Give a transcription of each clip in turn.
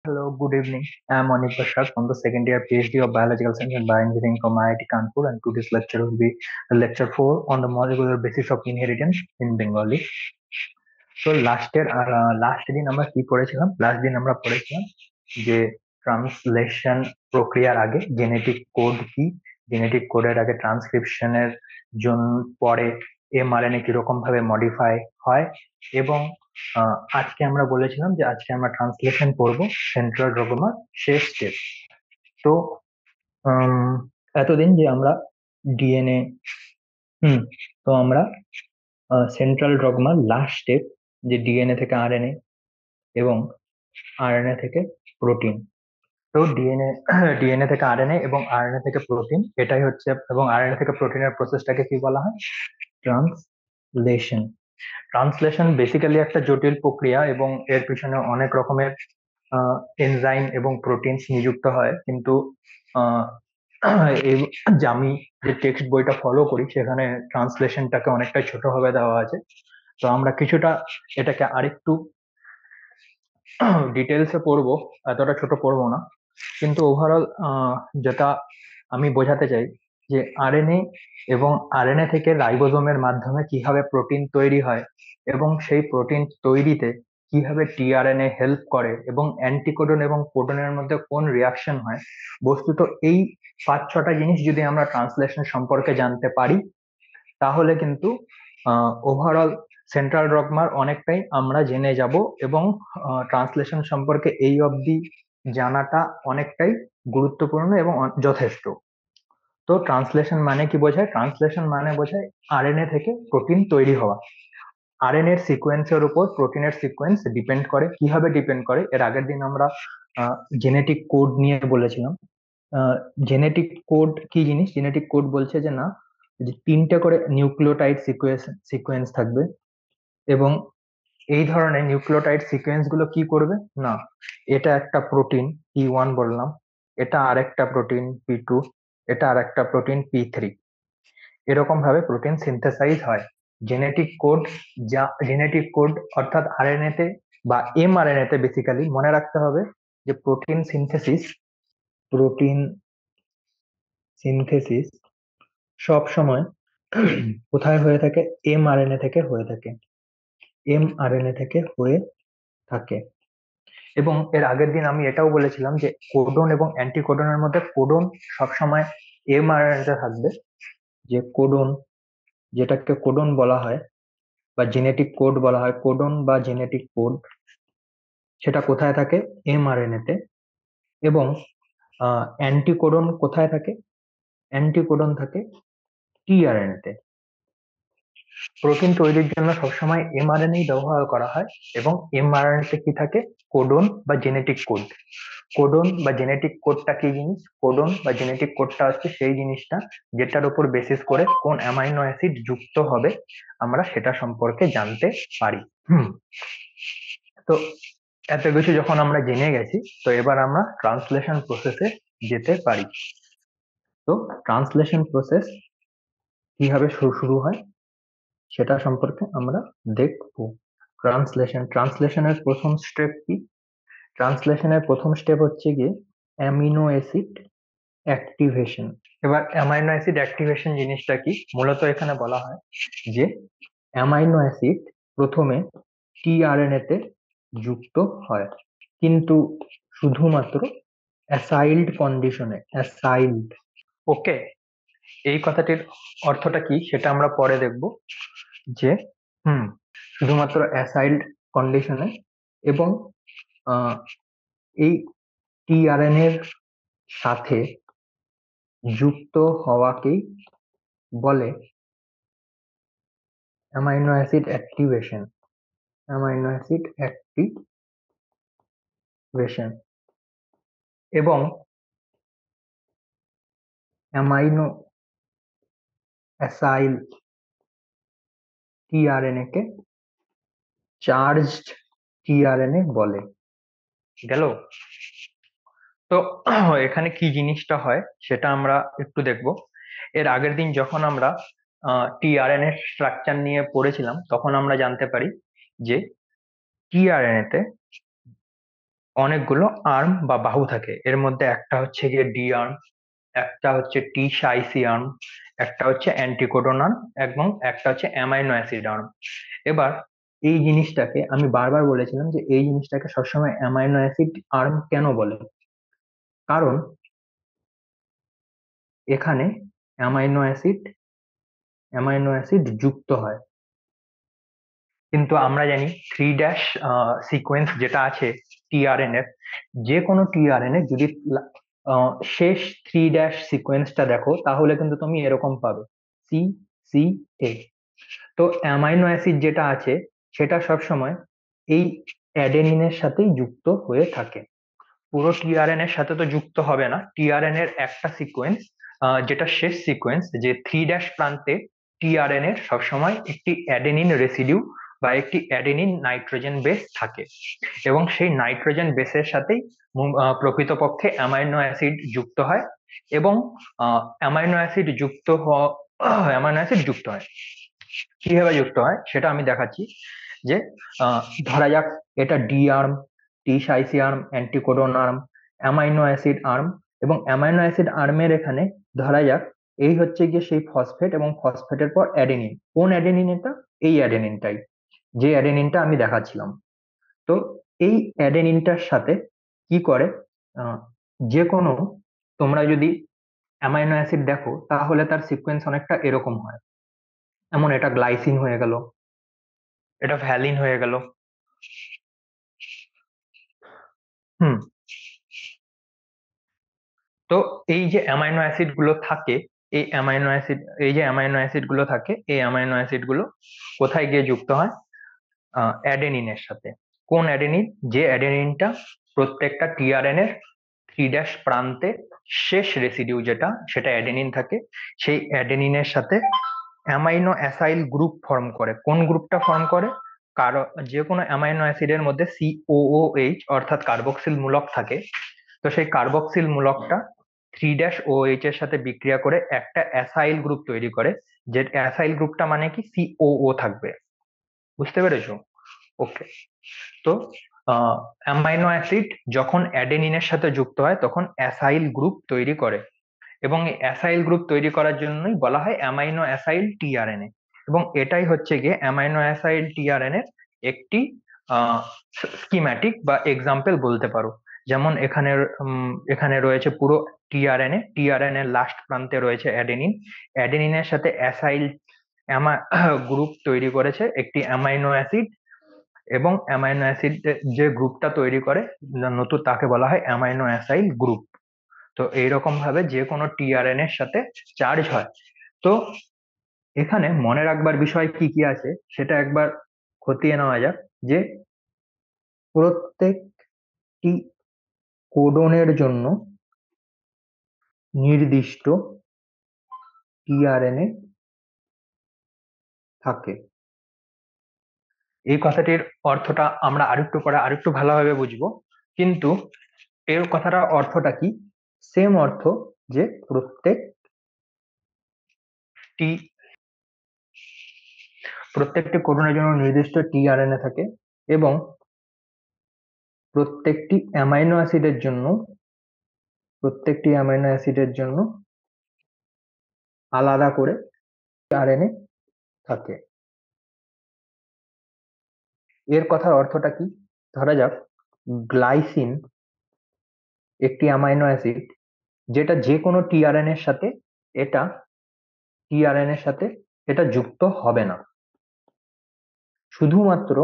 Hello, good evening. I'm Anik Bashar from the second year PhD of Biological Science and Bioengineering from IIT Kanpur, and today's lecture will be lecture 4 on the molecular basis of inheritance in Bengali. তো last দিন আমরা কি পড়েছিলাম? Last দিন আমরা পড়েছিলাম যে translation প্রক্রিয়ার আগে জেনেটিক কোড কি, জেনেটিক কোডের আগে ট্রান্সক্রিপশনের জন্য পরে এমআরএনএ কিরকম ভাবে মডিফাই হয়, এবং আজকে আমরা বলেছিলাম যে আজকে আমরা ট্রান্সলেশন পড়বো সেন্ট্রাল ডগমার শেষ স্টেপ। তো উম, এতদিন যে আমরা ডিএনএ হুম তো আমরা সেন্ট্রাল ডগমার লাস্ট স্টেপ, যে ডিএনএ থেকে আরএনএ এবং আরএনএ থেকে প্রোটিন। তো ডিএনএ ডিএনএ থেকে আরএনএ এবং আরএনএ থেকে প্রোটিন, এটাই হচ্ছে, এবং আরএনএ থেকে প্রোটিনের প্রসেসটাকে কি বলা হয়? ট্রান্সলেশন। ট্রান্সলেশন বেসিক্যালি একটা জটিল প্রক্রিয়া এবং এর পিছনে অনেক রকমের এনজাইম এবং প্রোটিনস নিযুক্ত হয়, কিন্তু আহ, এই যে আমি যে টেক্সট বইটা ফলো করি সেখানে ট্রান্সলেশনটাকে অনেকটা ছোট ভাবে দেওয়া আছে। তো আমরা কিছুটা এটাকে আরেকটু ডিটেলসে পড়বো, এতটা ছোট পড়বো না। কিন্তু ওভারঅল যেটা আমি বোঝাতে চাই যে আরএনএ এবং আরএনএ থেকে রাইবোজোমের মাধ্যমে কিভাবে প্রোটিন তৈরি হয় এবং সেই প্রোটিন তৈরিতে কিভাবে টিআরএনএ হেল্প করে এবং অ্যান্টিকোডন এবং কোডনের মধ্যে কোন রিয়াকশন হয়। বস্তুত এই 5-6টা জিনিস যদি আমরা ট্রান্সলেশন সম্পর্কে জানতে পারি, তাহলে কিন্তু ওভারঅল সেন্ট্রাল ডগমার অনেকটাই আমরা জেনে যাব, এবং ট্রান্সলেশন সম্পর্কে এই অবধি জানাটা অনেকটাই গুরুত্বপূর্ণ এবং যথেষ্ট। তো ট্রান্সলেশন মানে কি বোঝায়? ট্রান্সলেশন মানে বোঝায় আরএনএ থেকে প্রোটিন তৈরি হওয়া। আরএনএ এর সিকোয়েন্সের উপর প্রোটিনের সিকোয়েন্স ডিপেন্ড করে। কিভাবে ডিপেন্ড করে? এর আগের দিন আমরা জেনেটিক কোড নিয়ে বলেছিলাম। জেনেটিক কোড কি জিনিস? জেনেটিক কোড বলছে যে না, যে 3টে করে নিউক্লিওটাইড সিকোয়েন্স থাকবে, এবং এই ধরনের নিউক্লিওটাইড সিকোয়েন্স গুলো কি করবে না, এটা একটা প্রোটিন P1 বললাম, এটা আরেকটা প্রোটিন P2, এটা আরেকটা প্রোটিন P3। এরকম ভাবে প্রোটিন সিনথেসাইজ হয়। জেনেটিক কোড, যা জেনেটিক কোড অর্থাৎ আরএনএ তে বা এমআরএনএ তে বেসিক্যালি মনে রাখতে হবে যে প্রোটিন সিনথেসিস সব সময় কোথায় হয়ে থাকে? এমআরএনএ থেকে হয়ে থাকে, এমআরএনএ থেকে হয়ে থাকে। এবং এর আগের দিন আমি এটাও বলেছিলাম যে কোডন এবং অ্যান্টিকোডনের মধ্যে কোডন সবসময় এমআরএনএ তে থাকবে। যে কোডন, যেটাকে কোডন বলা হয় বা জেনেটিক কোড বলা হয়, কোডন বা জেনেটিক কোড, সেটা কোথায় থাকে? এমআরএনএ তে। এবং অ্যান্টিকোডন কোথায় থাকে? অ্যান্টিকোডন থাকে টিআরএনএ তে। প্রোটিন তৈরির জন্য সবসময় এমআরএনএ ব্যবহার করা হয়, এবং এমআরএনএ তে কি থাকে? কোডন বা জেনেটিক কোড। কোডন বা জেনেটিক কোডটা কি জিনিস? কোডন বা জেনেটিক কোডটা হচ্ছে সেই জিনিসটা যেটার উপর বেসিস করে কোন অ্যামাইনো অ্যাসিড যুক্ত হবে আমরা সেটা সম্পর্কে জানতে পারি। তো এত কিছু যখন আমরা জেনে গেছি, তো এবার আমরা ট্রান্সলেশন প্রসেসে যেতে পারি। তো ট্রান্সলেশন প্রসেস কিভাবে শুরু হয় সেটা সম্পর্কে আমরা দেখবো। ট্রান্সলেশনের প্রথম স্টেপ কি? ট্রান্সলেশনের প্রথম স্টেপ হচ্ছে গিয়ে অ্যামিনো অ্যাসিড অ্যাক্টিভেশন। এবার অ্যামাইনো অ্যাসিড অ্যাক্টিভেশন জিনিসটা কি? মূলত এখানে বলা হয় যে অ্যামাইনো অ্যাসিড প্রথমে টিআরএনএ তে যুক্ত হয়, কিন্তু শুধুমাত্র অ্যাসাইল্ড কন্ডিশনে। অ্যাসাইল্ড, ওকে। এই কথাটির অর্থটা কি সেটা আমরা পরে দেখব। যে হুম শুধুমাত্র অ্যাসাইল্ড কন্ডিশনে, এবং আহ, এই টিআরএনএ এর সাথে যুক্ত হওয়াকেই বলে amino acid activation. Amino acid activation. এবং অ্যামাইনো অ্যাসাইল টিআরএনএ কে চার্জড টিআরএনএ বলে। গেল? তো এখানে কি জিনিসটা হয় সেটা আমরা একটু দেখব। এর আগের দিন যখন আমরা টিআরএনএ স্ট্রাকচার নিয়ে পড়েছিলাম, তখন আমরা জানতে পারি যে টিআরএনএ তে অনেকগুলো আর্ম বা বাহু থাকে। এর মধ্যে একটা হচ্ছে গিয়ে ডি আর্ম, একটা হচ্ছে টি সাইসি আর্ম, একটা হচ্ছে অ্যান্টিকোডন আর্ম, এবং একটা হচ্ছে অ্যামাইনো অ্যাসিড আর্ম। এবার এই জিনিসটাকে আমি বারবার বলেছিলাম যে এই জিনিসটাকে সবসময় অ্যামাইনো অ্যাসিড আর্ম কেন বলে, কারণ এখানে অ্যামাইনো অ্যাসিড অ্যামাইনো অ্যাসিড যুক্ত হয়। কিন্তু আমরা জানি 3' সিকোয়েন্স যেটা আছে টিআরএনএ, যে কোনো টিআরএনএ যদি শেষ 3' সিকোয়েন্সটা দেখো তাহলে কিন্তু তুমি এরকম পাবে, সি সি এ। তো অ্যামাইনো অ্যাসিড যেটা আছে সেটা সবসময় এই অ্যাডেনিনের সাথেই যুক্ত হয়ে থাকে। পুরো টিআরএন এর সাথে তো যুক্ত হবে না, টিআরএন এর একটা সিকোয়েন্স, যেটা শেষ সিকোয়েন্স, যে 3' প্রান্তে টিআরএন এর সবসময় একটি অ্যাডেনিন রেসিডিউ বা একটি অ্যাডেনিন নাইট্রোজেন বেস থাকে, এবং সেই নাইট্রোজেন বেসের সাথেই প্রকৃতপক্ষে অ্যামাইনো অ্যাসিড যুক্ত হয়। এবং অ্যামাইনো অ্যাসিড অ্যামাইনো অ্যাসিড যুক্ত হয় কিভাবে যুক্ত হয় সেটা আমি দেখাচ্ছি। যে ধরা যাক এটা D arm, T psi C arm, anticodon arm, amino acid arm, এবং অ্যামাইনো অ্যাসিড আর্মের এখানে ধরা যাক এই হচ্ছে গিয়ে সেই ফসফেট, এবং ফসফেটের পর অ্যাডেনিন। কোন অ্যাডেনিন এটা? এই অ্যাডেনিনটাই, যে অ্যাডেনিনটা আমি দেখাচ্ছিলাম। তো এই অ্যাডেনিনটার সাথে কি করে, আহ, যে কোনো, তোমরা যদি অ্যামাইনো অ্যাসিড দেখো তাহলে তার সিকোয়েন্স অনেকটা এরকম হয়। এমন এটা গ্লাইসিন হয়ে গেল, এটা ভ্যালিন হয়ে গেল। হুম। তো এই যে অ্যামাইনো অ্যাসিড গুলো থাকে, এই অ্যামাইনো অ্যাসিড এই যে অ্যামাইনো অ্যাসিড গুলো থাকে, এই অ্যামাইনো অ্যাসিড গুলো কোথায় গিয়ে যুক্ত হয়? অ্যাডেনিনের সাথে। কোন অ্যাডেনিন? যে অ্যাডেনিনটা প্রত্যেকটা টিআরএন এর 3' প্রান্তে শেষ রেসিডিউ যেটা, সেটা অ্যাডেনিন থাকে। সেই অ্যাডেনিনের সাথে অ্যামাইনো অ্যাসাইল গ্রুপ ফর্ম করে। কোন গ্রুপটা ফর্ম করে? কারো যে কোনো অ্যামাইনো অ্যাসিডের মধ্যে COOH অর্থাৎ কার্বক্সিল মূলক থাকে। তো সেই কার্বক্সিল মূলকটা 3' OH এর সাথে বিক্রিয়া করে একটা অ্যাসাইল গ্রুপ তৈরি করে, যে অ্যাসাইল গ্রুপটা মানে কি COO থাকবে। বুঝতে পেরেছো? ওকে। তো অ্যামাইনো অ্যাসিড যখন অ্যাডেনিনের সাথে যুক্ত হয় তখন অ্যাসাইল গ্রুপ তৈরি করে, এবং এই অ্যাসাইল গ্রুপ তৈরি করার জন্যই বলা হয় অ্যামাইনো অ্যাসাইল টিআরএনএ। এবং এটাই হচ্ছে গিয়ে অ্যামাইনো অ্যাসাইল টিআরএনএ একটি স্কিম্যাটিক বা এক্সাম্পল বলতে পারো। যেমন এখানে রয়েছে পুরো টিআরএনএ, টিআরএনএ লাস্ট প্রান্তে রয়েছে অ্যাডেনিন, অ্যাডেনিনের সাথে অ্যাসাইল গ্রুপ তৈরি করেছে একটি অ্যামাইনো অ্যাসিড, এবং অ্যামাইনো অ্যাসিড যে গ্রুপটা তৈরি করে নতুন, তাকে বলা হয় অ্যামাইনো অ্যাসাইল গ্রুপ। তো এইরকম ভাবে যে কোনো টিআরএন এর সাথে চার্জ হয়। তো এখানে মনে রাখবার বিষয় কি কি আছে সেটা একবার খতিয়ে নেওয়া যাক। যে প্রত্যেকটি কোডনের জন্য নির্দিষ্ট টিআরএনএ থাকে। এই কথাটির অর্থটা আমরা আরেকটু পরে আরেকটু ভালোভাবে বুঝবো, কিন্তু এর কথাটা অর্থটা কি? সেম অর্থ, যে টি প্রত্যেকটি কোডনের জন্য নির্দিষ্ট টিআরএনএ থাকে, এবং প্রত্যেকটি অ্যামাইনো অ্যাসিডের জন্য প্রত্যেকটি অ্যামাইনো অ্যাসিডের জন্য আলাদা করে আরএনএ থাকে। এর কথার অর্থটা কি? ধরা যাক গ্লাইসিন একটি অ্যামাইনো অ্যাসিড, যেটা যে কোনো টিআরএন এর সাথে এটা টিআরএন এর সাথে এটা যুক্ত হবে না। শুধুমাত্র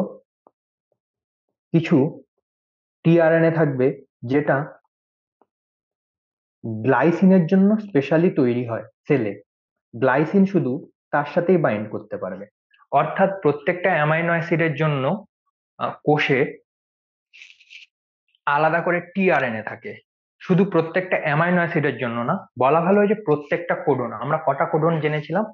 কিছু টিআরএনএ থাকবে যেটা গ্লাইসিনের জন্য স্পেশালি তৈরি হয় সেলে। গ্লাইসিন শুধু তার সাথেই বাইন্ড করতে পারবে। অর্থাৎ প্রত্যেকটা অ্যামাইনো অ্যাসিডের জন্য কোষে আলাদা করে টিআরএনএ থাকে। শুধু প্রত্যেকটা অ্যামাইনো অ্যাসিডের জন্য না, বলা ভালো হয় যে প্রত্যেকটা কোডন। আমরা কটা কোডন জেনেছিলাম?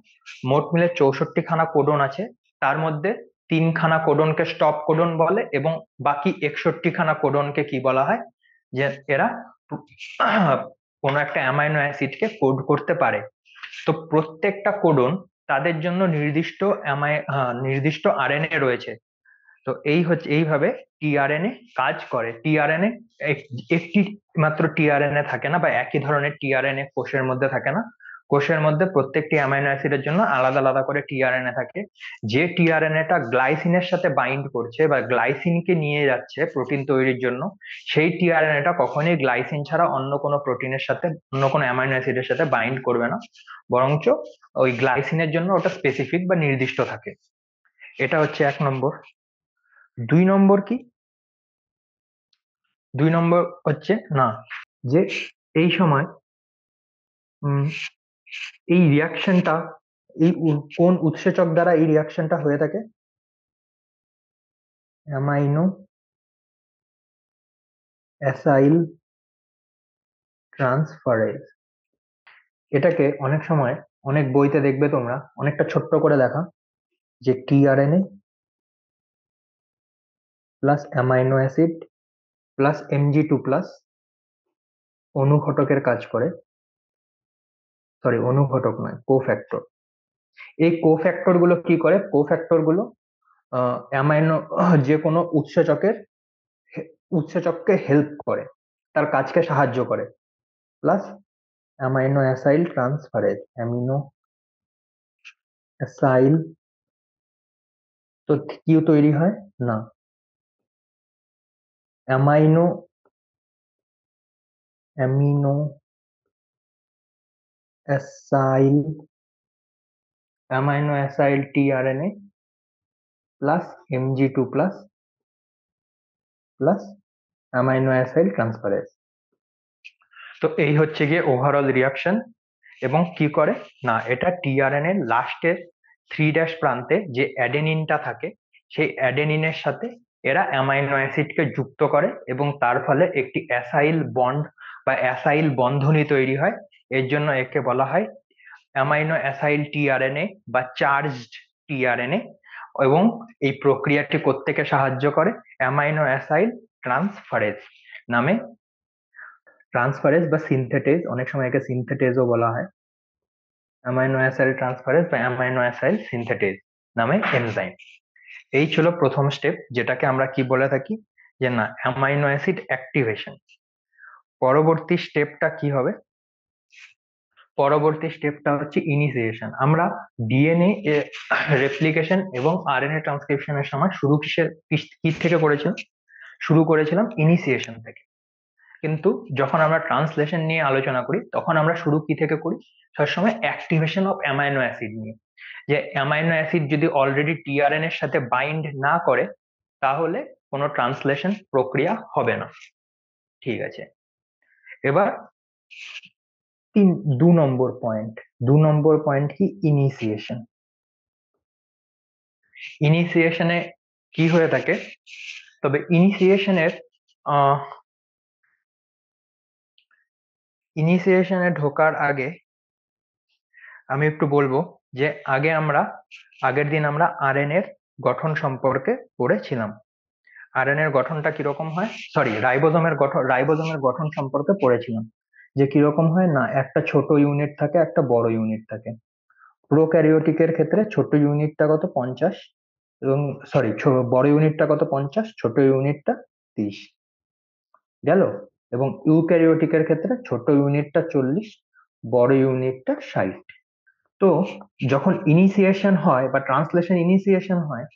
মোট মিলে 64 খানা কোডন আছে। তার মধ্যে 3 খানা কোডনকে স্টপ কোডন বলে, এবং বাকি 61 খানা কোডনকে কি বলা হয়? যে এরা কোনো একটা অ্যামাইনো অ্যাসিডকে কোড করতে পারে। তো প্রত্যেকটা কোডন, তাদের জন্য নির্দিষ্ট নির্দিষ্ট আরএনএ রয়েছে। তো এইভাবে টিআরএনএ কাজ করে। টিআরএনএ একটি মাত্র টিআরএনএ থাকে না, বা একই ধরনের টিআরএনএ কোষের মধ্যে থাকে না। কোষের মধ্যে প্রত্যেকটি অ্যামাইনো অ্যাসিডের জন্য আলাদা আলাদা করে টিআরএনএ থাকে। যে টিআরএনএটা গ্লাইসিনের সাথে বাইন্ড করছে বা গ্লাইসিনকে নিয়ে যাচ্ছে প্রোটিন তৈরির জন্য, সেই টিআরএনএটা কখনোই গ্লাইসিন ছাড়া অন্য কোনো প্রোটিনের সাথে, অন্য কোনো অ্যামাইনো অ্যাসিডের সাথে বাইন্ড করবে না, বরঞ্চ ওই গ্লাইসিনের জন্য ওটা স্পেসিফিক বা নির্দিষ্ট থাকে। এটা হচ্ছে 1 নম্বর। 2 নম্বর কি? 2 নম্বর হচ্ছে না, যে এই সময় উম, এই রিয়াকশনটা, কোন উৎসেচক দ্বারা এই রিয়াকশনটা হয়ে থাকে? Amino acyl transferase. এটাকে অনেক সময় অনেক বইতে দেখবে তোমরা অনেকটা ছোট্ট করে লেখা, যে tRNA plus amino acid plus Mg2+ অনুঘটকের কাজ করে, সরি অনুঘটক নয়, কোফ্যাক্টর। এই কোফ্যাক্টর গুলো কি করে? কোফ্যাক্টর গুলো অ্যামাইনো যে কোনো উৎসেচককে হেল্প করে, তার কাজকে সাহায্য করে। Plus amino acyl transferase, amino acyl, তো কি তৈরি হয় না, amino amino acyl amino acyl tRNA plus Mg2+ plus amino acyl transferase. তো এই হচ্ছে গিয়ে ওভারঅল রিয়াকশন। এবং কি করে না, এটা টিআরএনএ লাস্টের 3' প্রান্তে যে অ্যাডেনিনটা থাকে, সেই অ্যাডেনিনের সাথে এরা অ্যামাইনো অ্যাসিডকে যুক্ত করে, এবং তার ফলে একটি অ্যাসাইল বন্ড বা অ্যাসাইল বন্ধনী তৈরি হয়। এর জন্য একে বলা হয় অ্যামাইনো অ্যাসাইল টিআরএনএ বা চার্জড টিআরএনএ। এবং এই প্রক্রিয়াটি কোত্থেকে সাহায্য করে? অ্যামাইনো অ্যাসাইল ট্রান্সফারেজ নামে, ট্রান্সফারেজ বা সিনথেটেজ, অনেক সময় একে সিনথেটেজও বলা হয়। অ্যামাইনো অ্যাসাইল ট্রান্সফারেজ বা অ্যামাইনো অ্যাসাইল সিনথেটেজ নামে এনজাইম। এই ছিল প্রথম স্টেপ, যেটাকে আমরা কি বলে থাকি, যে না অ্যামাইনো অ্যাসিড অ্যাক্টিভেশন। পরবর্তী স্টেপটা কি হবে? পরবর্তী স্টেপটা হচ্ছে ইনিশিয়েশন। আমরা ডিএনএ রেপ্লিকেশন এবং আরএনএ ট্রান্সক্রিপশনের সময় শুরু কি থেকে করেছিলাম? শুরু করেছিলাম ইনিশিয়েশন থেকে। কিন্তু যখন আমরা ট্রান্সলেশন নিয়ে আলোচনা করি, তখন আমরা শুরু কি থেকে করি? সবসময় অ্যাক্টিভেশন অফ অ্যামাইনো অ্যাসিড নিয়ে। যে অ্যামাইনো অ্যাসিড যদি অলরেডি টিআরএন এর সাথে বাইন্ড না করে, তাহলে কোনো ট্রান্সলেশন প্রক্রিয়া হবে না। ঠিক আছে, এবার 2 নম্বর পয়েন্ট। 2 নম্বর পয়েন্ট কি? ইনিশিয়েশন। ইনিশিয়েশনে কি হয়ে থাকে? তবে ইনিশিয়েশনে ঢোকার আগে আমি একটু বলবো, যে আগের দিন আমরা আরএনএ এর গঠন সম্পর্কে পড়েছিলাম। আরএনএ এর গঠনটা কিরকম হয়, সরি রাইবোজোমের গঠন সম্পর্কে পড়েছিলাম, যে কিরকম হয় না, একটা ছোট ইউনিট থাকে, একটা বড় ইউনিট থাকে। প্রোক্যারিওটিকের ক্ষেত্রে ছোট ইউনিটটা কত? 50, এবং সরি, বড় ইউনিটটা কত? 50, ছোট ইউনিটটা 30, গেল। এবং ইউক্যারিওটিকের ক্ষেত্রে ছোট ইউনিটটা 40, বড় ইউনিটটা 60। তো যখন ইনিশিয়েশন হয় বা ট্রান্সলেশন ইনিশিয়েশন হয়,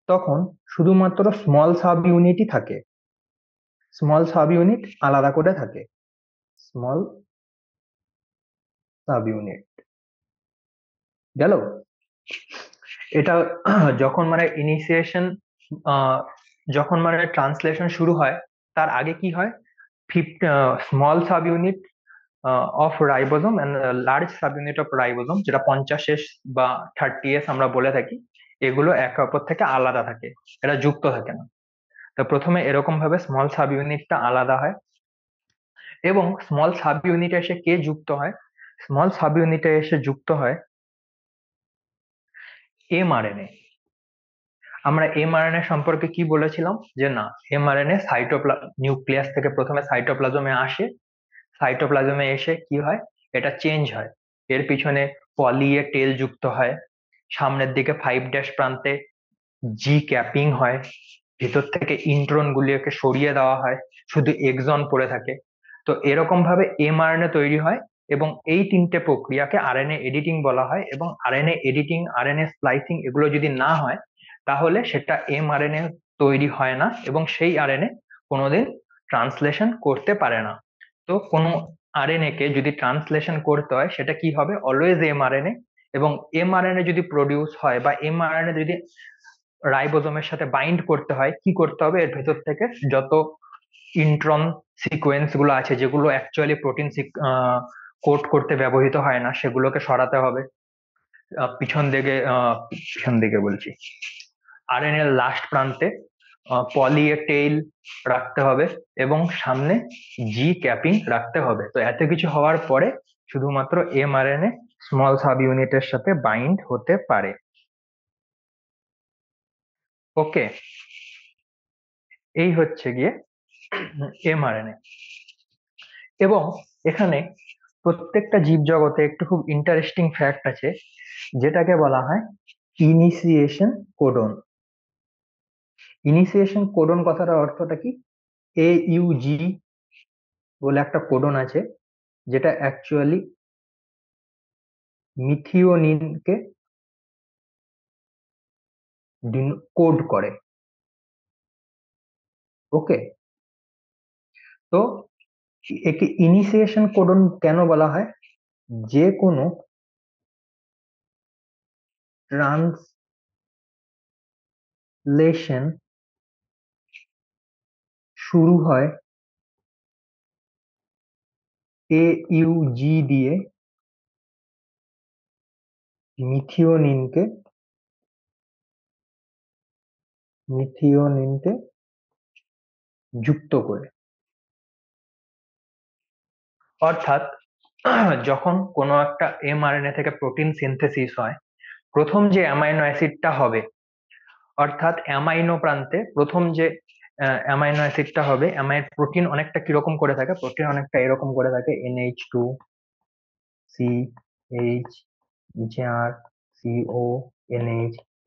তখন শুধুমাত্র স্মল সাব ইউনিটই থাকে, স্মল সাব ইউনিট আলাদা করে থাকে, স্মল সাব ইউনিট, গেল। এটা যখন মানে ইনিশিয়েশন, যখন মানে ট্রান্সলেশন শুরু হয়, তার আগে কি হয়? Small sub unit of ribosome and large sub unit of ribosome, যেটা 50S বা 30S আমরা বলে থাকি, এগুলো একে অপর থেকে আলাদা থাকে, এরা যুক্ত থাকে না। তো প্রথমে এরকম ভাবে স্মল সাব ইউনিটটা আলাদা হয়, এবং স্মল সাব ইউনিটে এসে কে যুক্ত হয়? স্মল সাব ইউনিটে এসে যুক্ত হয় এমআরএনএ। আমরা এমআরএনএ সম্পর্কে কি বলেছিলাম, যে না এমআরএনএ নিউক্লিয়াস থেকে প্রথমে সাইটোপ্লাজমে আসে, সাইটোপ্লাজমে এসে কি হয়, এটা চেঞ্জ হয়। এর পিছনে পলি এ টেল যুক্ত হয়, সামনের দিকে 5' প্রান্তে জি ক্যাপিং হয়, ভিতর থেকে ইন্ট্রন গুলিকে সরিয়ে দেওয়া হয়, শুধু এক্সন পড়ে থাকে। তো এরকম ভাবে এমআরএনএ তৈরি হয়, এবং এই তিনটে প্রক্রিয়াকে আরএনএ এডিটিং বলা হয়। এবং আরএনএ এডিটিং, আরএনএ স্প্লাইসিং এগুলো যদি না হয়, তাহলে সেটা এমআরএনএ তৈরি হয় না, এবং সেই আরএনএ কোনোদিন ট্রান্সলেশন করতে পারে না। তো কোনো আরএনএ কে যদি ট্রান্সলেশন করতে হয়, সেটা কি হবে? Always mRNA. এবং এমআরএনএ যদি প্রডিউস হয়, বা এমআরএনএ যদি রাইবোজোমের সাথে বাইন্ড করতে হয়, কি করতে হবে? এর ভেতর থেকে যত ইন্ট্রন সিকোয়েন্স গুলো আছে, যেগুলো অ্যাকচুয়ালি প্রোটিন কোড করতে ব্যবহৃত হয় না, সেগুলোকে সরাতে হবে। পিছন দিকে বলছি, আরএনএ এর লাস্ট প্রান্তে পলি এ টেইল রাখতে হবে, এবং সামনে জি ক্যাপিং রাখতে হবে। তো এত কিছু হওয়ার পরে শুধুমাত্র এমআরএনএ স্মল সাব ইউনিটের সাথে বাইন্ড হতে পারে। ওকে, এই হচ্ছে গিয়ে এমআরএনএ। এবং এখানে প্রত্যেকটা জীবজগতে একটু খুব ইন্টারেস্টিং ফ্যাক্ট আছে, যেটাকে বলা হয় ইনিশিয়েশন কোডন। ইনিশিয়েশন কোডন কথাটার অর্থটা কি? AUG বলে একটা কোডন আছে, যেটা অ্যাকচুয়ালি মিথিওনিনকে কোড করে। ওকে, তো একে ইনিশিয়েশন কোডন কেন বলা হয়? যে কোনো ট্রান্সলেশন শুরু হয় AUG দিয়ে মিথিওনিনকে মিথিওনিনকে যুক্ত করে। অর্থাৎ যখন কোনো একটা এমআরএনএ থেকে প্রোটিন সিনথেসিস হয়, প্রথম যে অ্যামাইনো অ্যাসিডটা হবে, অর্থাৎ অ্যামাইনো প্রান্তে প্রথম যে অ্যামাইনো অ্যাসিডটা হবে, প্রোটিন অনেকটা কিরকম করে থাকে? প্রোটিন অনেকটা এরকম করে থাকে, NH2CH,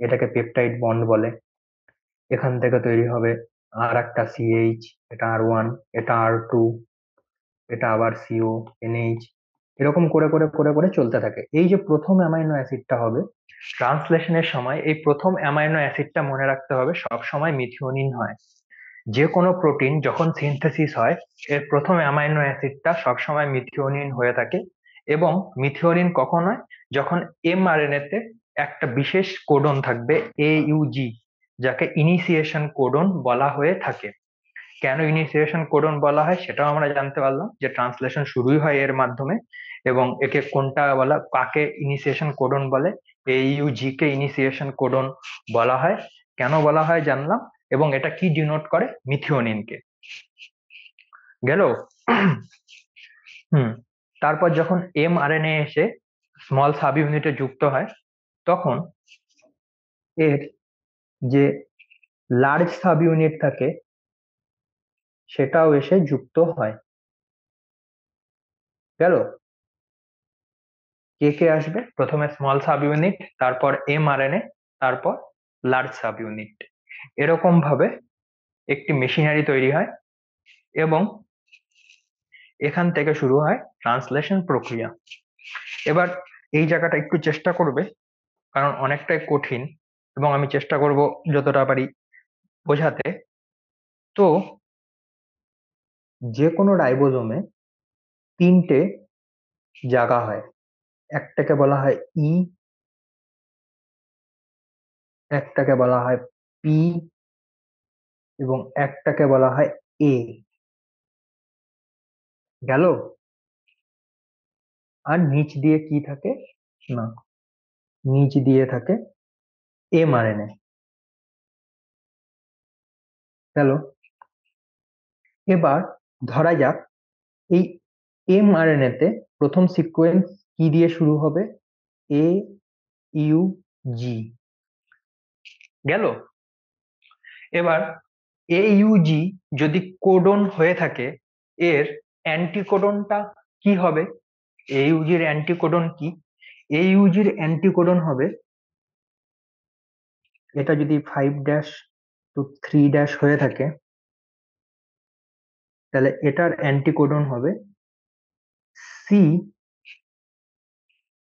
এটাকে পেপটাইড বন্ড বলে। এখান থেকে তৈরি হবে আর একটা CH, এটা R1, এটা R2, এটা আবার CONH, এরকম করে করে করে করে চলতে থাকে। এই যে প্রথম অ্যামাইনো অ্যাসিডটা হবে, ট্রান্সলেশনের সময় এই প্রথম অ্যামাইনো অ্যাসিডটা মনে রাখতে হবে সব সময় মিথিওনিন হয়। যে কোনো প্রোটিন যখন সিনথেসিস হয়, এর প্রথম অ্যামাইনো অ্যাসিডটা সবসময় মিথিওনিন হয়ে থাকে। এবং মিথিওনিন কখন হয়? যখন এমআরএনএ তে একটা বিশেষ কোডন থাকবে, AUG, যাকে ইনিশিয়েশন কোডন বলা হয়ে থাকে। কেন ইনিশিয়েশন কোডন বলা হয় সেটাও আমরা জানতে পারলাম, যে ট্রান্সলেশন শুরুই হয় এর মাধ্যমে। এবং একে কোনটা বলা, কাকে ইনিশিয়েশন কোডন বলে? AUG কে ইনিশিয়েশন কোডন বলা হয়। কেন বলা হয় জানলাম। এবং এটা কি ডিনোট করে? মিথিওনিনকে। গেল? হুম। তারপর যখন এমআরএনএ এসে স্মল সাব ইউনিটে যুক্ত হয়, তখন এর যে লার্জ সাব ইউনিট থাকে, সেটাও এসে যুক্ত হয়। গেল? কে কে আসবে? প্রথমে স্মল সাব ইউনিট, তারপর এমআরএনএ, তারপর লার্জ সাব ইউনিট। এরকম ভাবে একটি মেশিনারি তৈরি হয়, এবং এখান থেকে শুরু হয় ট্রান্সলেশন প্রক্রিয়া। এবার এই জায়গাটা একটু চেষ্টা করবে, কারণ অনেকটাই কঠিন, এবং আমি চেষ্টা করব যতটা পারি বোঝাতে। তো যে কোনো রাইবোজোমে তিনটে জায়গা হয়। একটাকে বলা হয় ই, একটাকে বলা হয় পি, এবং একটাকে বলা হয় এ। গেল? আর নিচ দিয়ে কি থাকে? না, নিচ দিয়ে থাকে এমআরএনএ। গেল? এবার ধরা যাক এই এমআরএনএ তে প্রথম সিকোয়েন্স কি দিয়ে শুরু হবে? AUG। গেল? এবার AUG যদি কোডন হয়ে থাকে, এর অ্যান্টিকোডনটা কি হবে? AUG এর অ্যান্টিকোডন কি? AUG এর অ্যান্টিকোডন হবে এটা যদি 5' to 3' হয়ে থাকে, তাহলে এটার অ্যান্টিকোডন হবে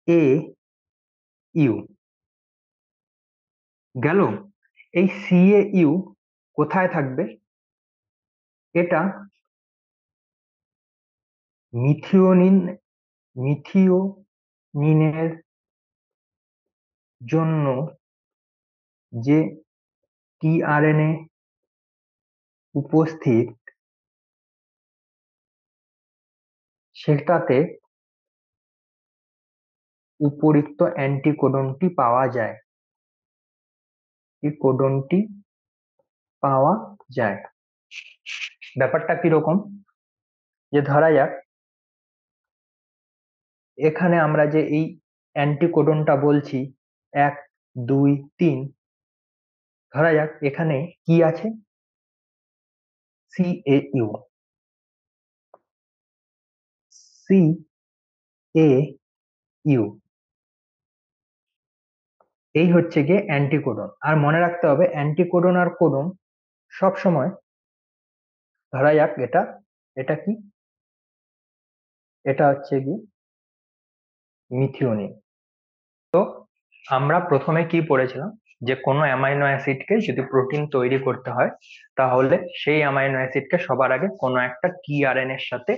CAU। গেল? এই CAU কোথায় থাকবে? এটা মিথিওনিন মিথিওনিনের জন্য যে টিআরএনএ উপস্থিত, সেটাতে উপরিক্ত অ্যান্টিকোডনটি পাওয়া যায়। এই কোডনটি পাওয়া যায়। ব্যাপারটা কিরকম, যে ধরা যাক এখানে আমরা যে এই অ্যান্টিকোডনটা বলছি 1 2 3, ধরা যাক এখানে কি আছে, CAU। CAU এই হচ্ছে গিয়ে অ্যান্টিকোডন। আর মনে রাখতে হবে অ্যান্টিকোডন আর কোডন সব সময়, ধরা যাক এটা এটা কি, এটা হচ্ছে কি মিথিওনিন। তো আমরা প্রথমে কি পড়েছিলাম, যে কোনো অ্যামাইনো অ্যাসিডকে যদি প্রোটিন তৈরি করতে হয়, তাহলে সেই অ্যামাইনো অ্যাসিডকে সবার আগে কোনো একটা টিআরএনএ এর সাথে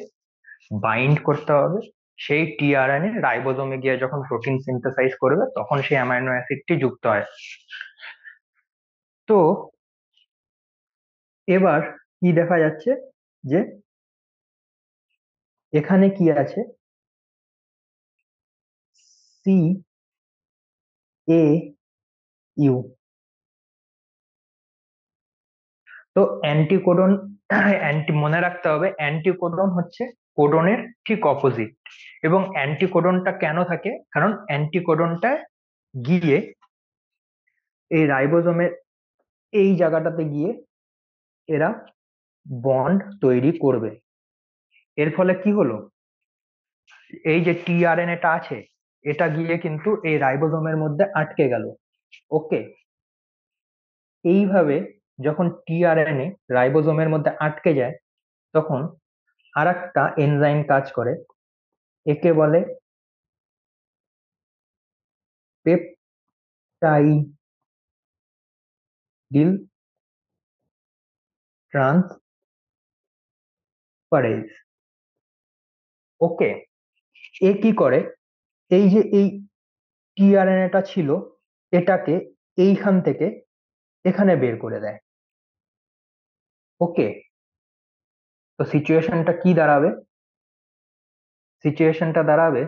বাইন্ড করতে হবে। সেই টিআরএনএ রাইবোজোমে গিয়ে যখন প্রোটিন সিনথেসাইজ করবে, তখন সেই অ্যামাইনো অ্যাসিডটি যুক্ত হয়। তো এবার কি দেখা যাচ্ছে, যে এখানে কি আছে, CAU। তো অ্যান্টিকোডন, মনে রাখতে হবে অ্যান্টিকোডন হচ্ছে কোডনের ঠিক অপোজিট। এবং অ্যান্টিকোডনটা কেন থাকে, কারণ অ্যান্টিকোডনটা গিয়ে এই রাইবোজোমের এই জায়গাটাতে গিয়ে এরা বন্ড তৈরি করবে। এর ফলে কি হলো, এই যে টিআরএনএটা আছে, এটা গিয়ে কিন্তু এই রাইবোজোমের মধ্যে আটকে গেল। ওকে, এইভাবে যখন টিআরএনএ রাইবোজোমের মধ্যে আটকে যায়, তখন আরেকটা এনজাইম কাজ করে, একে বলে পেপটাইডিল ট্রান্সফারেজ। ওকে, এ কি করে, এই যে এই টিআরএনএটা ছিল, এটাকে এইখান থেকে এখানে বের করে দেয়। ওকে, তো সিচুয়েশনটা কি দাঁড়াবে, সিচুয়েশনটা দাঁড়াবে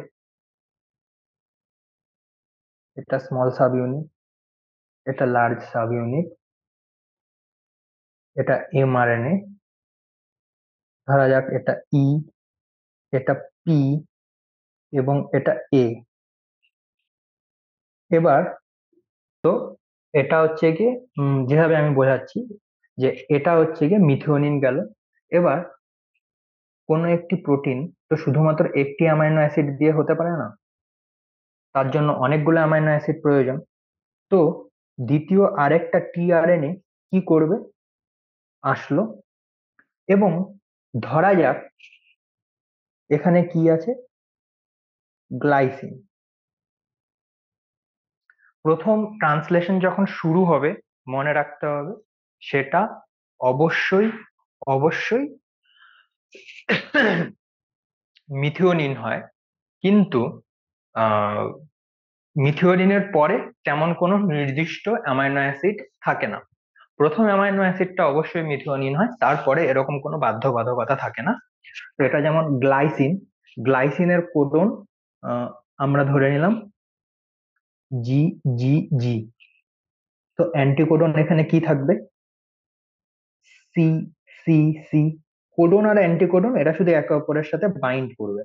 এটা স্মল সাব ইউনিট, এটা লার্জ সাব ইউনিট, এটা এমআরএনএ, ধরা যাক এটা ই, এটা পি, এবং এটা এ। এবার তো এটা হচ্ছে গিয়ে যেভাবে আমি বোঝাচ্ছি, যে এটা হচ্ছে গিয়ে মিথিওনিন গেল। এবার কোনো একটি প্রোটিন তো শুধুমাত্র একটি অ্যামাইনো অ্যাসিড দিয়ে হতে পারে না, তার জন্য অনেকগুলো অ্যামাইনো অ্যাসিড প্রয়োজন। তো দ্বিতীয় আরেকটা টিআরএনএ কি করবে, আসলো, এবং ধরা যাক এখানে কি আছে, গ্লাইসিন। প্রথম ট্রান্সলেশন যখন শুরু হবে, মনে রাখতে হবে সেটা অবশ্যই অবশ্যই মিথিওনিন হয়। কিন্তু আহ মিথিওনিনের পরে তেমন কোনো নির্দিষ্ট অ্যামাইনো অ্যাসিড থাকে না। প্রথম অ্যামাইনো অ্যাসিডটা অবশ্যই মিথিওনিন হয়, তারপরে এরকম কোনো বাধ্যবাধকতা থাকে না। তো এটা যেমন গ্লাইসিন, গ্লাইসিনের কোডন আমরা ধরে নিলাম GGG। তো অ্যান্টিকোডন এখানে কি থাকবে, CCC। কোডন আর অ্যান্টিকোডন এরা শুধু একে অপরের সাথে বাইন্ড করবে।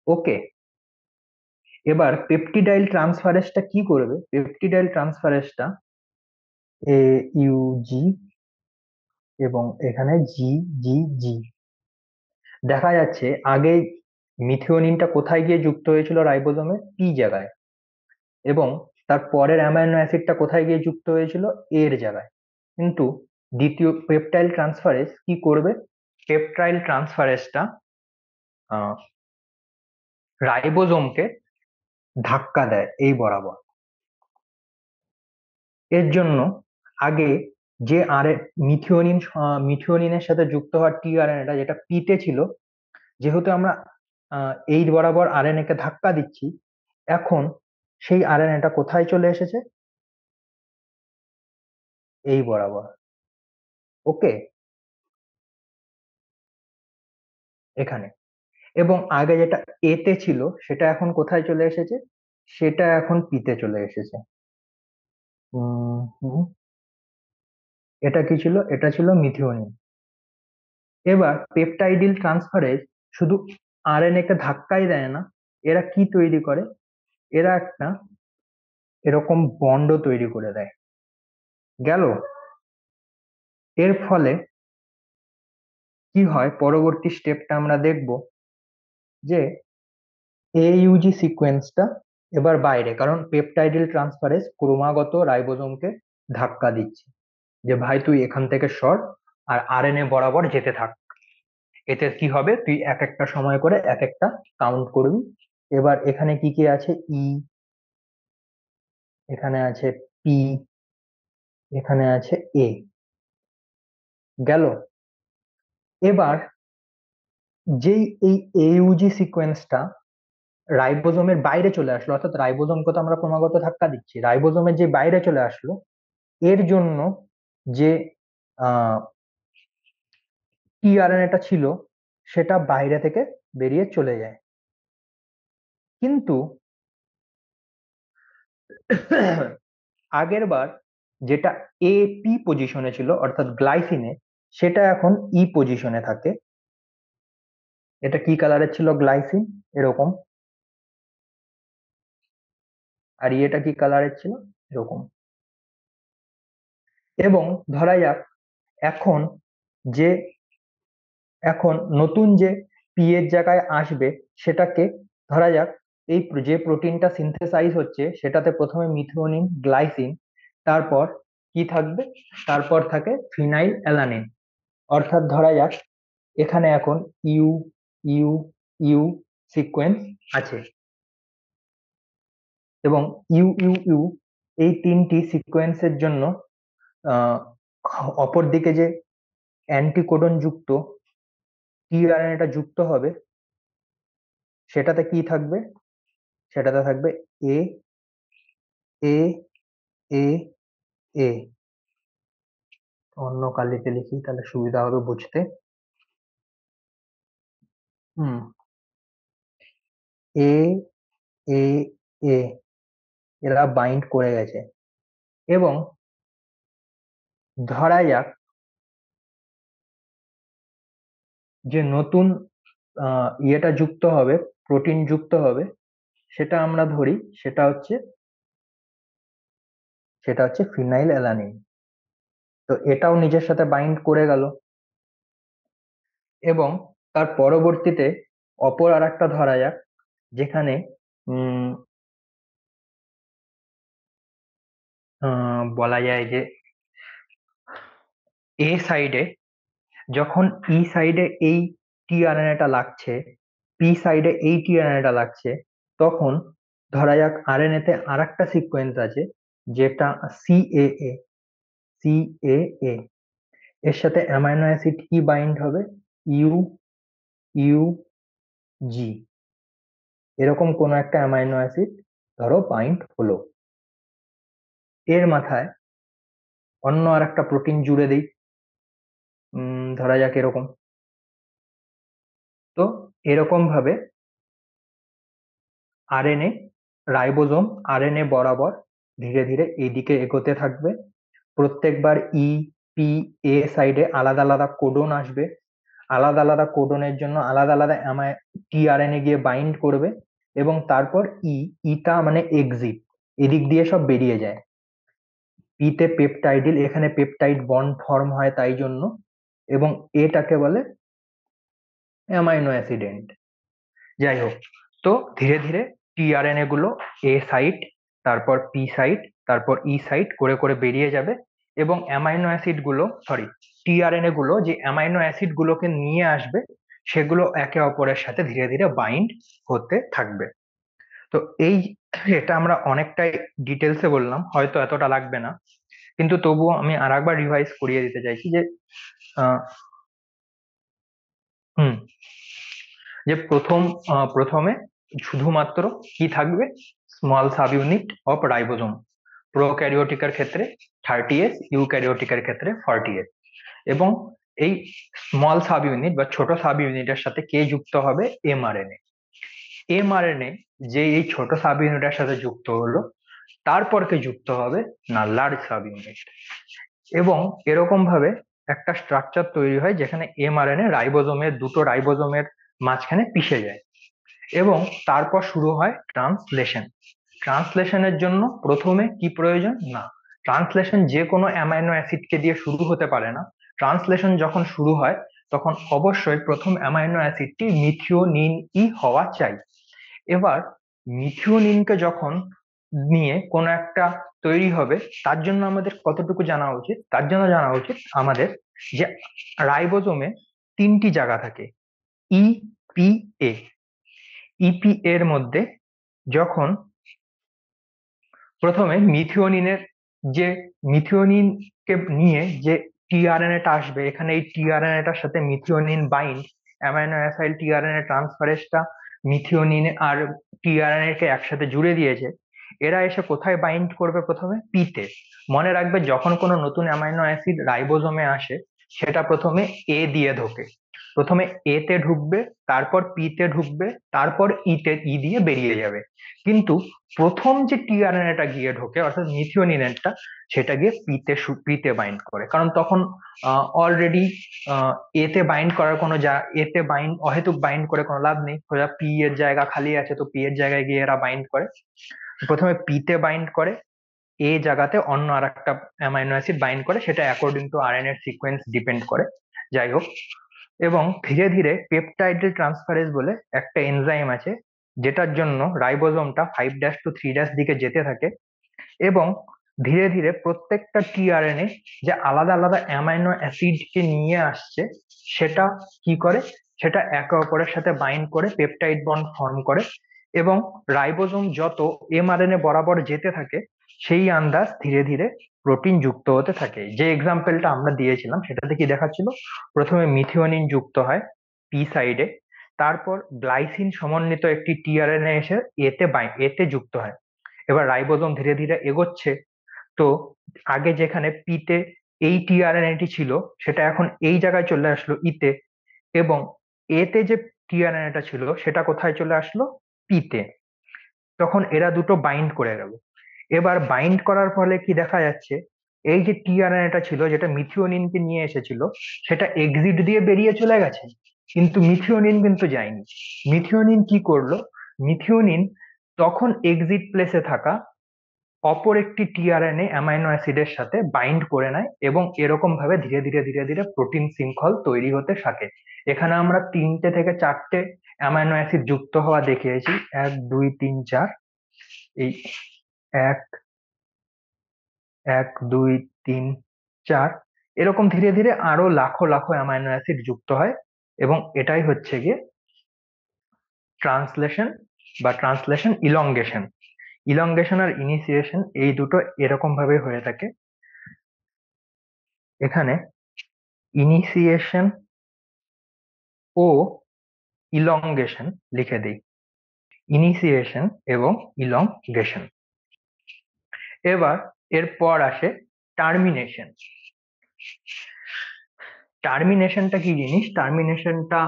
ওকে, এবার পেপটিডাইল ট্রান্সফারেজটা কি করবে, পেপটিডাইল ট্রান্সফারেজটা AUG এবং এখানে GGG। দেখা যাচ্ছে আগে মিথিওনিনটা কোথায় গিয়ে যুক্ত হয়েছিল, রাইবোজোমে পি জায়গায়, এবং তারপরের অ্যামাইনো অ্যাসিডটা কোথায় গিয়ে যুক্ত হয়েছিল, এর জায়গায়। কিন্তু দ্বিতীয় পেপটাইল ট্রান্সফারেজ কি করবে, পেপটাইল ট্রান্সফারেজটা রাইবোজোমকে ধাক্কা দেয় এই বরাবর। এর জন্য আগে যে মিথিওনিনের সাথে যুক্ত হওয়ার টিআরএনএটা যেটা পিতে ছিল, যেহেতু আমরা এই বরাবর আরএনএ কে ধাক্কা দিচ্ছি, এখন সেই আরএনএটা কোথায় চলে এসেছে, এই বরাবর। ওকে, এখানে। এবং আগে যেটা এতে ছিল সেটা এখন কোথায় চলে এসেছে, সেটা এখন পিতে চলে এসেছে। হুম, এটা কি ছিল, এটা ছিল মিথিওনিন। এবার পেপটাইডিল ট্রান্সফারেজ শুধু আরএনএ কে ধাক্কাই দেয় না, এরা কি তৈরি করে, এরা একটা এরকম বন্ড তৈরি করে দেয়। গেল। এর ফলে কি হয়, পরবর্তী স্টেপটা আমরা দেখব যে এইউজি সিকোয়েন্সটা এবার বাইরে, কারণ পেপটাইডিল ট্রান্সফারেজ ক্রমাগত রাইবোজোমকে ধাক্কা দিচ্ছে যে ভাই তুই এখান থেকে সর, আর আরএনএ বরাবর যেতে থাক। এতে কি হবে, তুই এক একটা সময় করে এক একটা কাউন্ট করবি। এবার এখানে কি কি আছে, ই, এখানে আছে পি, এখানে আছে এ। গেল। এবার যেই এই এইউজি সিকোয়েন্সটা রাইবোজোমের বাইরে চলে আসলো, অর্থাৎ রাইবোজোমকে তো আমরা ক্রমাগত ধাক্কা দিচ্ছি, রাইবোজোমের যে বাইরে চলে আসলো, এর জন্য যে টিআরএনএটা ছিল সেটা বাইরে থেকে বেরিয়ে চলে যায়। কিন্তু আগের বার যেটা এপি পজিশনে ছিল অর্থাৎ গ্লাইসিনে, সেটা এখন ই পজিশনে থাকে। এটা কি কালারের ছিল, গ্লাইসিন এরকম, আর এটা কি কালারের ছিল, এরকম। এবং ধরা যাক এখন যে এখন নতুন যে পি এর জায়গায় আসবে, সেটাকে ধরা যাক এই যে প্রোটিনটা সিনথেসাইজ হচ্ছে সেটাতে প্রথমে মিথিওনিন, গ্লাইসিন, তারপর কি থাকবে, তারপর থাকে ফিনাইল অ্যালানিন। অর্থাৎ ধরা যাক এখানে এখন ইউ ইউ ইউ সিকোয়েন্স আছে, এবং ইউ ইউ ইউ এই তিনটি সিকোয়েন্সের জন্য আহ অপর দিকে যে অ্যান্টিকোডন যুক্ত টিআরএনএটা যুক্ত হবে, সেটাতে কি থাকবে, সেটাতে থাকবে এ এ এ এ। অন্য কালিতে লিখি তাহলে সুবিধা হবে বুঝতে। হুম, এ এ এ, এরা বাইন্ড করে গেছে। এবং ধরা যাক যে নতুন ইয়েটা যুক্ত হবে, প্রোটিন যুক্ত হবে, সেটা আমরা ধরি সেটা হচ্ছে ফিনাইল অ্যালানিন। তো এটাও নিজের সাথে বাইন্ড করে গেল। এবং তার পরবর্তীতে অপর আর একটা ধরা যাক, যেখানে উম বলা যায় যে এ সাইডে যখন ই সাইডে এই টিআরএনএটা লাগছে, পি সাইডে এই টিআরএনএটা লাগছে, তখন ধরা যাক আরএনএ তে আর একটা সিকোয়েন্স আছে যেটা সিএএ, সিএএ। এর সাথে অ্যামাইনো অ্যাসিড কি বাইন্ড হবে, ইউ ইউ জি, এরকম কোন একটা অ্যামাইনো অ্যাসিড ধরো বাইন্ড হলো। এর মাথায় অন্য আর একটা প্রোটিন জুড়ে দিই, ধরা যাক এরকম। তো এরকম ভাবে আরএনএ, রাইবোজোম আরএনএ বরাবর ধীরে ধীরে এইদিকে এগোতে থাকবে। প্রত্যেকবার ই পি এ সাইডে আলাদা আলাদা কোডন আসবে, আলাদা আলাদা কোডনের জন্য আলাদা আলাদা টিআরএনএ গিয়ে বাইন্ড করবে, এবং তারপর ইটা মানে এক্সিট, এদিক দিয়ে সব বেরিয়ে যায়। পিতে পেপটাইডিল, এখানে পেপটাইড বন্ড ফর্ম হয় তাই জন্য, এবং এটাকে বলে অ্যামাইনো অ্যাসিড এন্ড। যাই হোক, তো ধীরে ধীরে টিআরএনএ গুলো এ সাইট, তারপর পি সাইট, তারপর ই সাইট করে করে বেরিয়ে যাবে, এবং অ্যামাইনো অ্যাসিড গুলো, সরি, টিআরএনএ গুলো যে অ্যামাইনো অ্যাসিড গুলোকে নিয়ে আসবে, সেগুলো একে অপরের সাথে ধীরে ধীরে বাইন্ড হতে থাকবে। তো এই, এটা আমরা অনেকটাই ডিটেলসে বললাম, হয়তো এতটা লাগবে না, কিন্তু তবুও আমি আর একবার রিভাইজ করিয়ে দিতে চাইছি যে আহ, হুম যে প্রথমে শুধুমাত্র কি থাকবে, small sub unit of ribosome, প্রোক্যারিওটিকের ক্ষেত্রে 30S, ইউক্যারিওটিকের ক্ষেত্রে 40S। এবং এই স্মল সাব ইউনিট বা ছোট সাব ইউনিটের সাথে কে যুক্ত হবে, এমআরএনএ। এমআরএনএ যে এই ছোট সাব ইউনিটের সাথে যুক্ত হলো, তারপর কে যুক্ত হবে না লার্জ সাব ইউনিট। এবং এরকম ভাবে একটা স্ট্রাকচার তৈরি হয় যেখানে এমআরএনএ রাইবোজোমের, দুটো রাইবোজোমের মাঝখানে পিষে যায়, এবং তারপর শুরু হয় ট্রান্সলেশন। ট্রান্সলেশনের জন্য প্রথমে কি প্রয়োজন না, ট্রান্সলেশন যে কোনো অ্যামাইনো অ্যাসিডকে দিয়ে শুরু হতে পারে না। ট্রান্সলেশন যখন শুরু হয় তখন অবশ্যই প্রথম অ্যামাইনো অ্যাসিডটি মিথিওনিন ই হওয়া চাই। এবার মিথিওনিনকে যখন নিয়ে কোনো একটা তৈরি হবে, তার জন্য আমাদের কতটুকু জানা উচিত, তার জন্য জানা উচিত আমাদের যে রাইবোজোমে তিনটি জায়গা থাকে, ই, পি, এ। ইপি এর মধ্যে যখন প্রথমে মিথিওনিনের, যে মিথিওনিনকে নিয়ে যে টিআরএনএটা আসবে, এখানে এই টিআরএনএটার সাথে methionine bind, amino acid tRNA ট্রান্সফারেজটা মিথিওনিন আর টিআরএনএ কে একসাথে জুড়ে দিয়েছে। এরা এসে কোথায় বাইন্ড করবে, প্রথমে পিতে। মনে রাখবে, যখন কোনো নতুন অ্যামাইনো অ্যাসিড রাইবোজোমে আসে, সেটা প্রথমে এ দিয়ে ঢোকে, প্রথমে এ তে ঢুকবে, তারপর পি তে ঢুকবে, তারপর ই দিয়ে বেরিয়ে যাবে। কিন্তু প্রথম যে টিআরএনএটা গিয়ে ঢোকে, অর্থাৎ মিথিওনিনটা, সেটা গিয়ে পিতে বাইন্ড করে, কারণ তখন অলরেডি এতে বাইন্ড করার কোনো এতে বাইন্ড, অহেতুক বাইন্ড করে কোনো লাভ নেই, সোজা পি এর জায়গা খালি আছে, তো পি এর জায়গায় গিয়ে এরা বাইন্ড করে। প্রথমে পিতে বাইন্ড করে, এ জায়গাতে অন্য আর একটা অ্যামাইনো অ্যাসিড বাইন্ড করে, সেটা অ্যাকর্ডিং টু আরএনএ এর সিকোয়েন্স ডিপেন্ড করে, যাই হোক। এবং ধীরে ধীরে পেপটাইডের ট্রান্সফারেজ বলে একটা এনজাইম আছে, যেটার জন্য রাইবোজোমটা 5' to 3' দিকে যেতে থাকে, এবং ধীরে ধীরে প্রত্যেকটা টিআরএনএ যে আলাদা আলাদা অ্যামাইনো অ্যাসিডকে নিয়ে আসছে, সেটা কি করে, সেটা একে অপরের সাথে বাইন্ড করে পেপটাইড বন্ড ফর্ম করে, এবং রাইবোজোম যত এমআরএনএ বরাবর যেতে থাকে, সেই আন্দাজ ধীরে ধীরে প্রোটিন যুক্ত হতে থাকে। যে এক্সাম্পলটা আমরা দিয়েছিলাম সেটাতে কি দেখাচ্ছিল, প্রথমে মিথিওনিন যুক্ত হয় পি সাইডে, তারপর গ্লাইসিন সমন্বিত একটি টিআরএনএ এসে এতে যুক্ত হয়। এবার রাইবোজোম ধীরে ধীরে এগোচ্ছে, তো আগে যেখানে পিতে এই টিআরএনএটি ছিল, সেটা এখন এই জায়গায় চলে আসলো ইতে, এবং এতে যে টিআরএনএটা ছিল সেটা কোথায় চলে আসলো, পিতে। তখন এরা দুটো বাইন্ড করে গেল। এবার বাইন্ড করার ফলে কি দেখা যাচ্ছে, এই যে টিআরএনএটা ছিল যেটা মিথিওনিনকে নিয়ে এসেছিল, সেটা এক্সিট দিয়ে বেরিয়ে চলে গেছে, কিন্তু মিথিওনিন কিন্তু যায়নি। মিথিওনিন কি করলো, মিথিওনিন তখন এক্সিট প্লেসে থাকা অপর একটি টিআরএনএ অ্যামাইনো অ্যাসিডের সাথে বাইন্ড করে নেয়, এবং এরকম ভাবে ধীরে ধীরে ধীরে ধীরে প্রোটিন শৃঙ্খল তৈরি হতে থাকে। এখানে আমরা 3 থেকে 4টে অ্যামাইনো অ্যাসিড যুক্ত হওয়া দেখিয়েছি, 1 2 3 4, এই এক, 1 2 3 4, এরকম ধীরে ধীরে আরো লাখো লাখো অ্যামাইনো অ্যাসিড যুক্ত হয়, এবং এটাই হচ্ছে গিয়ে ট্রান্সলেশন বা ট্রান্সলেশন ইলংগেশন। ইলংগেশন আর ইনিশিয়েশন এই দুটো এরকম ভাবে হয়ে থাকে। এখানে ইনিশিয়েশন ও ইলংগেশন লিখে দিই, ইনিশিয়েশন এবং ইলংগেশন। এবার এরপর আসে টার্মিনেশন। টার্মিনেশনটা কি জিনিস, টার্মিনেশনটা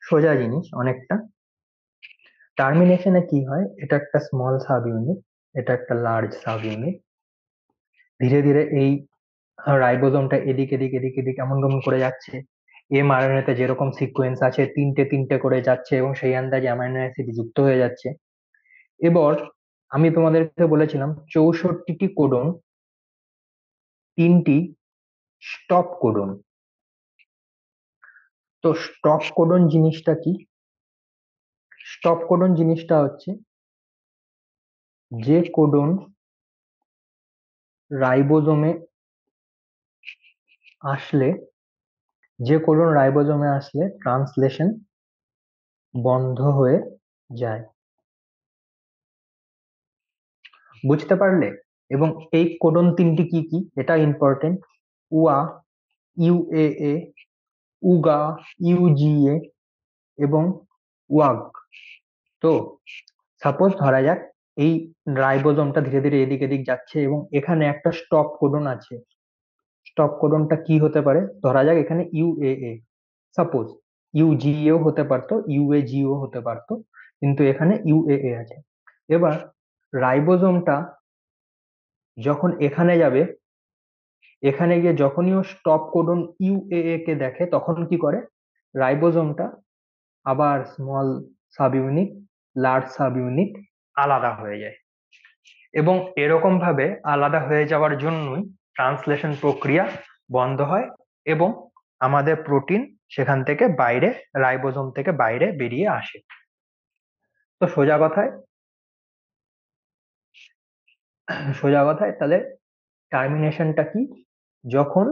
সোজা জিনিস অনেকটা। টার্মিনেশনে কি হয়, এটা একটা স্মল সাব ইউনিট, এটা একটা লার্জ সাব ইউনিট, ধীরে ধীরে এই রাইবোজোমটা এদিক এদিক এদিক এদিক এমন কেমন করে যাচ্ছে, এমআরএনএ তে যেরকম সিকোয়েন্স আছে 3টে 3টে করে যাচ্ছে, এবং সেই আন্দাজে অ্যামাইনো অ্যাসিড যুক্ত হয়ে যাচ্ছে। এবার আমি তোমাদেরকে বলেছিলাম 64টি কোডন, 3টি স্টপ কোডন। তো স্টপ কোডন জিনিসটা কি, স্টপ কোডন জিনিসটা হচ্ছে যে কোডন রাইবোজোমে আসলে যে কোডন রাইবোজোমে আসলে ট্রান্সলেশন বন্ধ হয়ে যায়, বুঝতে পারলে? এবং এই কোডন তিনটি কি কি এটা ইম্পর্টেন্ট: উয়া, ইউএএ, উগা, ইউজিএ এবং ওয়াগ। তো সাপোজ ধরা যাক এই রাইবোজোমটা ধীরে ধীরে এদিক এদিক যাচ্ছে এবং এখানে একটা স্টপ কোডন আছে। স্টপ কোডনটা কি হতে পারে? ধরা যাক এখানে ইউএএ, সাপোজ ইউজিও হতে পারতো, ইউএজিও হতে পারতো, কিন্তু এখানে ইউএএ আছে। এবার রাইবোজোমটা যখন এখানে যাবে, এখানে গিয়ে যখনই ও স্টপ কোডন ইউএএ কে দেখে তখন কি করে, রাইবোজোমটা আবার small sub unit, large sub unit আলাদা হয়ে যায়। এবং এরকম ভাবে আলাদা হয়ে যাওয়ার জন্যই ট্রান্সলেশন প্রক্রিয়া বন্ধ হয় এবং আমাদের প্রোটিন সেখান থেকে বাইরে, রাইবোজোম থেকে বাইরে বেরিয়ে আসে। তো সোজা কথায় তাহলে টার্মিনেশনটা কি? যখন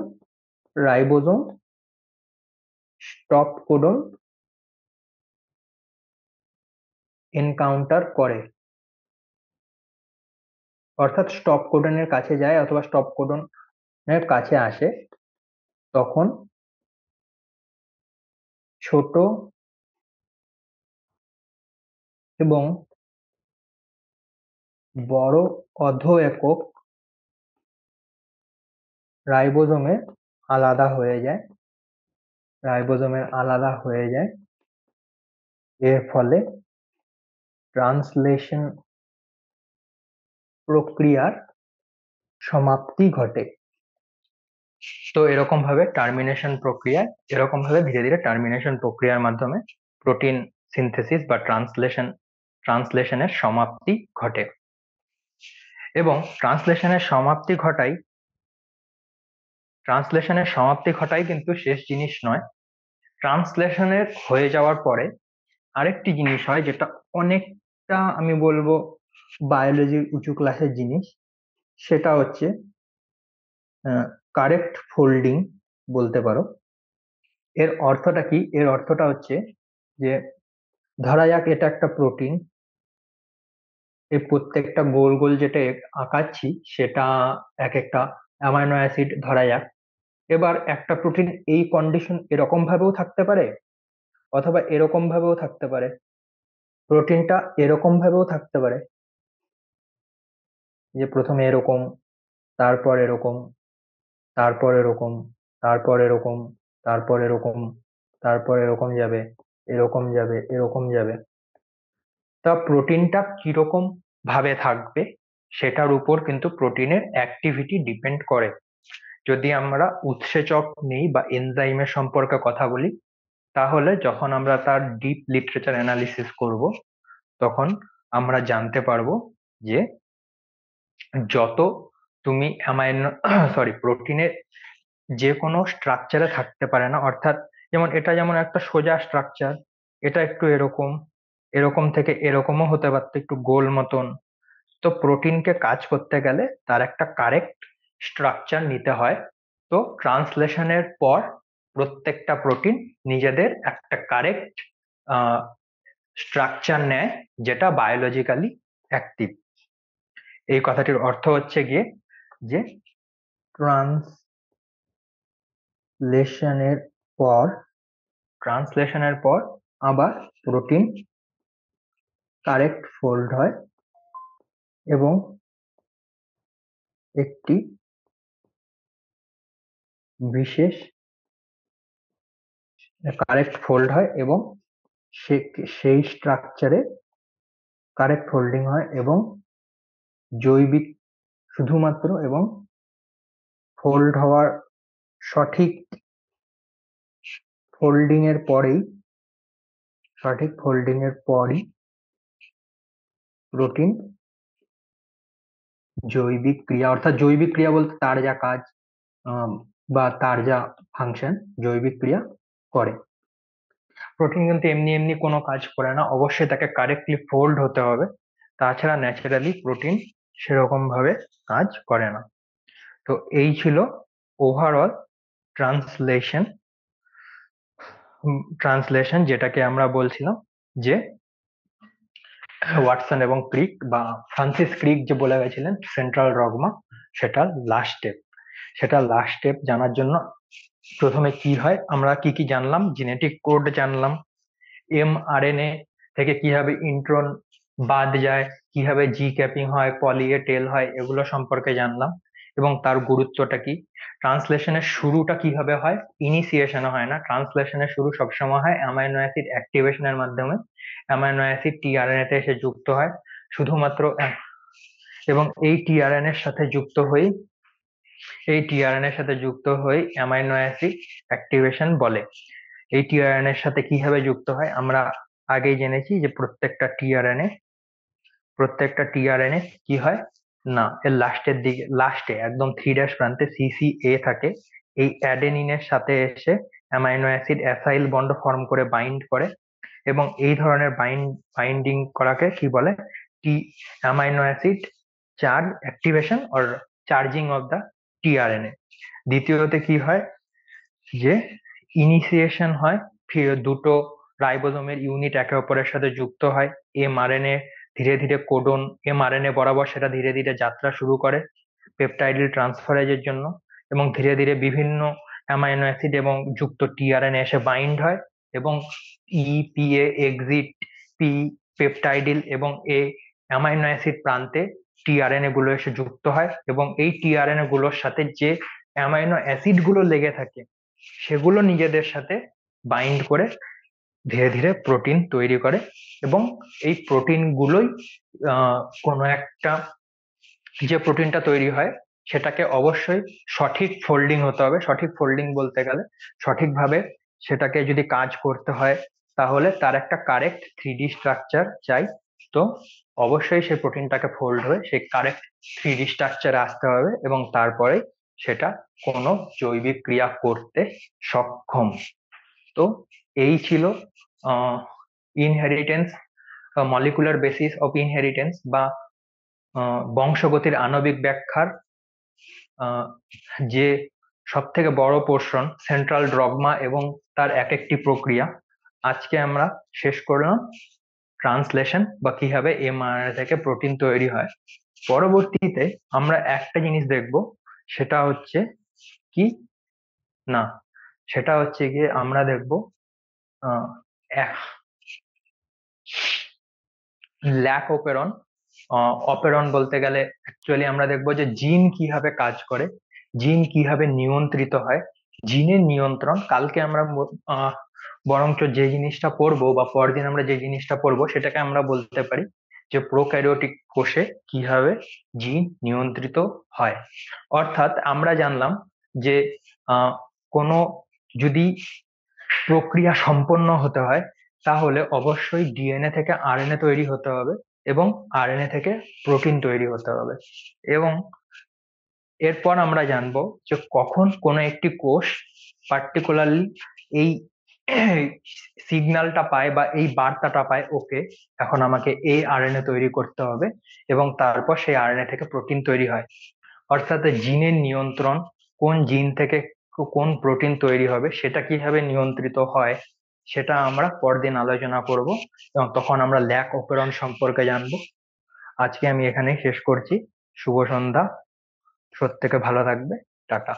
রাইবোজোম স্টপ কোডন এনকাউন্টার করে, অর্থাৎ স্টপ কোডনের কাছে যায় অথবা স্টপ কোডনের কাছে আসে, তখন ছোট এবং বড় অর্ধ একক রাইবোজোমের আলাদা হয়ে যায়, রাইবোজোমের আলাদা হয়ে যায়। এর ফলে ট্রান্সলেশন প্রক্রিয়ার সমাপ্তি ঘটে। তো এরকম ভাবে ধীরে ধীরে টার্মিনেশন প্রক্রিয়ার মাধ্যমে প্রোটিন সিনথেসিস বা ট্রান্সলেশনের সমাপ্তি ঘটে। এবং ট্রান্সলেশনের সমাপ্তি ঘটাই কিন্তু শেষ জিনিস নয়। ট্রান্সলেশনের হয়ে যাওয়ার পরে আরেকটি জিনিস হয়, যেটা অনেকটা আমি বলবো বায়োলজির উঁচু ক্লাসের জিনিস। সেটা হচ্ছে কারেক্ট ফোল্ডিং বলতে পারো। এর অর্থটা কি? এর অর্থটা হচ্ছে যে ধরা যাক এটা একটা প্রোটিন, এই প্রত্যেকটা গোল গোল যেটা আঁকাচ্ছি সেটা এক একটা অ্যামাইনো অ্যাসিড ধরা যাক। এবার একটা প্রোটিন এই কন্ডিশন এরকম ভাবেও থাকতে পারে অথবা এরকম ভাবেও থাকতে পারে, প্রোটিনটা এরকম ভাবেও থাকতে পারে যে প্রথমে এরকম, তারপর এরকম, তারপর এরকম, তারপর এরকম, তারপর এরকম, তারপর এরকম যাবে, এরকম যাবে, এরকম যাবে। তা প্রোটিনটা কিরকম ভাবে থাকবে সেটার উপর কিন্তু প্রোটিনের অ্যাক্টিভিটি ডিপেন্ড করে। যদি আমরা উৎসেচক নেই বা এনজাইমের সম্পর্কে কথা বলি, তাহলে যখন আমরা তার ডিপ লিটারেচার অ্যানালিসিস করব তখন আমরা জানতে পারবো যে যত তুমি অ্যামাইনো প্রোটিনের যে কোনো স্ট্রাকচারে থাকতে পারে না, অর্থাৎ যেমন এটা যেমন একটা সোজা স্ট্রাকচার, এটা একটু এরকম, এরকম থেকে এরকমও হতে পারতো, একটু গোল মতন। তো প্রোটিনকে কাজ করতে গেলে তার একটা কারেক্ট স্ট্রাকচার নিতে হয়। তো ট্রান্সলেশনের পর প্রত্যেকটা প্রোটিন নিজেদের একটা কারেক্ট স্ট্রাকচার নেয়, যেটা বায়োলজিক্যালি অ্যাক্টিভ। এই কথাটির অর্থ হচ্ছে গিয়ে যে ট্রান্সলেশনের পর ট্রান্সলেশনের পর আবার প্রোটিন কারেক্ট ফোল্ড হয় এবং একটি বিশেষ কারেক্ট ফোল্ড হয় এবং সেই স্ট্রাকচারে কারেক্ট ফোল্ডিং হয় এবং জৈবিক শুধুমাত্র এবং ফোল্ড হওয়ার সঠিক ফোল্ডিং এর পরেই সঠিক ফোল্ডিং এর পরই প্রোটিন জৈবিক ক্রিয়া, অর্থাৎ জৈবিক ক্রিয়া বলতে তার যা কাজ বা তার যা ফাংশন, জৈবিক ক্রিয়া করে। প্রোটিন কিন্তু এমনি এমনি কোনো কাজ করে না, অবশ্যই তাকে কারেক্টলি ফোল্ড হতে হবে, তাছাড়া ন্যাচারালি প্রোটিন সেরকম ভাবে কাজ করে না। তো এই ছিল ওভারঅল ট্রান্সলেশন। যেটাকে আমরা বলছিলাম যে ওয়াটসন এবং ক্রিক বা ফ্রান্সিস ক্রিক যে বলে গেছিলেন সেন্ট্রাল ডগমা, সেটা লাস্ট স্টেপ। জানার জন্য প্রথমে কি হয়, আমরা কি কি জানলাম, জেনেটিক কোড জানলাম, এমআরএনএ থেকে কিভাবে ইন্ট্রন বাদ যায়, কিভাবে জি ক্যাপিং হয়, পলি এ টেল হয়, এগুলো সম্পর্কে জানলাম এবং তার গুরুত্বটা কি। ট্রান্সলেশনের শুরুটা কিভাবে হয়, ইনিশিয়েশনে হয় না, ট্রান্সলেশনের শুরু সবসময় হয় অ্যামাইনো অ্যাসিড অ্যাক্টিভেশনের মাধ্যমে। অ্যামাইনো অ্যাসিড টিআরএনএ তে এসে যুক্ত হয় শুধুমাত্র এবং এই টিআরএনএ এর সাথে যুক্ত হয়ে অ্যামাইনো অ্যাসিড অ্যাক্টিভেশন বলে। এই টিআরএনএ এর সাথে কিভাবে যুক্ত হয় আমরা আগেই জেনেছি যে প্রত্যেকটা টিআরএনএ কি হয় না, এর লাস্টে একদম 3' প্রান্তে সিসিএ থাকে। এই অ্যাডেনিনের সাথে এসে amino acid acyl bond form করে বাইন্ড করে এবং এই ধরনের বাইন্ডিং করাকে কি বলে, টি amino acid charge activation or charging of the tRNA. দ্বিতীয়তে কি হয় যে ইনিশিয়েশন হয়, দুটো রাইবোজোমের ইউনিট একে অপরের সাথে যুক্ত হয়, এমআরএনএ ধীরে ধীরে কোডন এমআরএনএ বরাবর সেটা ধীরে ধীরে যাত্রা শুরু করে পেপটাইডের ট্রান্সফারেজের জন্য এবং ধীরে ধীরে বিভিন্ন অ্যামাইনো অ্যাসিড এবং যুক্ত টিআরএনএ এসে বাইন্ড হয় এবং ইপিএ এক্সিট পি পেপটাইডিল এবং এ অ্যামাইনো অ্যাসিড প্রান্তে টিআরএনএ গুলো এসে যুক্ত হয় এবং এই টিআরএনএ গুলোর সাথে যে অ্যামাইনো অ্যাসিড গুলো লেগে থাকে সেগুলো নিজেদের সাথে বাইন্ড করে ধীরে ধীরে প্রোটিন তৈরি করে এবং এই প্রোটিন গুলোই কোনো একটা, যে প্রোটিনটা তৈরি হয় সেটাকে অবশ্যই সঠিক ফোল্ডিং হতে হবে। সঠিক ফোল্ডিং বলতে গেলে সঠিকভাবে সেটাকে যদি কাজ করতে হয় তাহলে তার একটা কারেক্ট 3D স্ট্রাকচার চাই। তো অবশ্যই সেই প্রোটিনটাকে ফোল্ড হয়ে সেই কারেক্ট 3D স্ট্রাকচারে আসতে হবে এবং তারপরে সেটা কোনো জৈবিক ক্রিয়া করতে সক্ষম। তো এই ছিল inheritance, molecular basis of inheritance বা বংশগতির আণবিক ব্যাখ্যার যে সব থেকে বড় পোর্শন, সেন্ট্রাল ডগমা এবং তার এক একটি প্রক্রিয়া। আজকে আমরা শেষ করলাম ট্রান্সলেশন বা কিভাবে এমআরএনএ থেকে প্রোটিন তৈরি হয়। পরবর্তীতে আমরা একটা জিনিস দেখব, সেটা হচ্ছে কি না, সেটা হচ্ছে গিয়ে আমরা দেখব ল্যাক অপেরন। অপেরন বলতে গেলে অ্যাকচুয়ালি আমরা দেখবো যে জিন কিভাবে কাজ করে, জিন কিভাবে নিয়ন্ত্রিত হয়, জিনের নিয়ন্ত্রণ। কালকে আমরা বরঞ্চ যে জিনিসটা পড়বো বা পরদিন আমরা যে জিনিসটা পড়বো সেটাকে আমরা বলতে পারি যে প্রোক্যারিওটিক কোষে কিভাবে জিন নিয়ন্ত্রিত হয়। অর্থাৎ আমরা জানলাম যে কোনো যদি প্রক্রিয়া সম্পন্ন হতে হয় তাহলে অবশ্যই ডিএনএ থেকে আরএনএ তৈরি হতে হবে এবং আরএনএ থেকে প্রোটিন তৈরি হতে হবে। এবং এরপর আমরা জানবো যে কখন কোনো একটি কোষ পার্টিকুলারলি এই সিগন্যালটা পায় বা এই বার্তাটা পায়, ওকে এখন আমাকে এই আরএনএ তৈরি করতে হবে এবং তারপর সেই আরএনএ থেকে প্রোটিন তৈরি হয়। অর্থাৎ জিনের নিয়ন্ত্রণ, কোন জিন থেকে কোন প্রোটিন তৈরি হবে সেটা কিভাবে নিয়ন্ত্রিত হয় সেটা আমরা পরদিন আলোচনা করব এবং তখন আমরা ল্যাক অপেরন সম্পর্কে জানবো। আজকে আমি এখানেই শেষ করছি। শুভ সন্ধ্যা, প্রত্যেকে ভালো থাকবে, টাটা।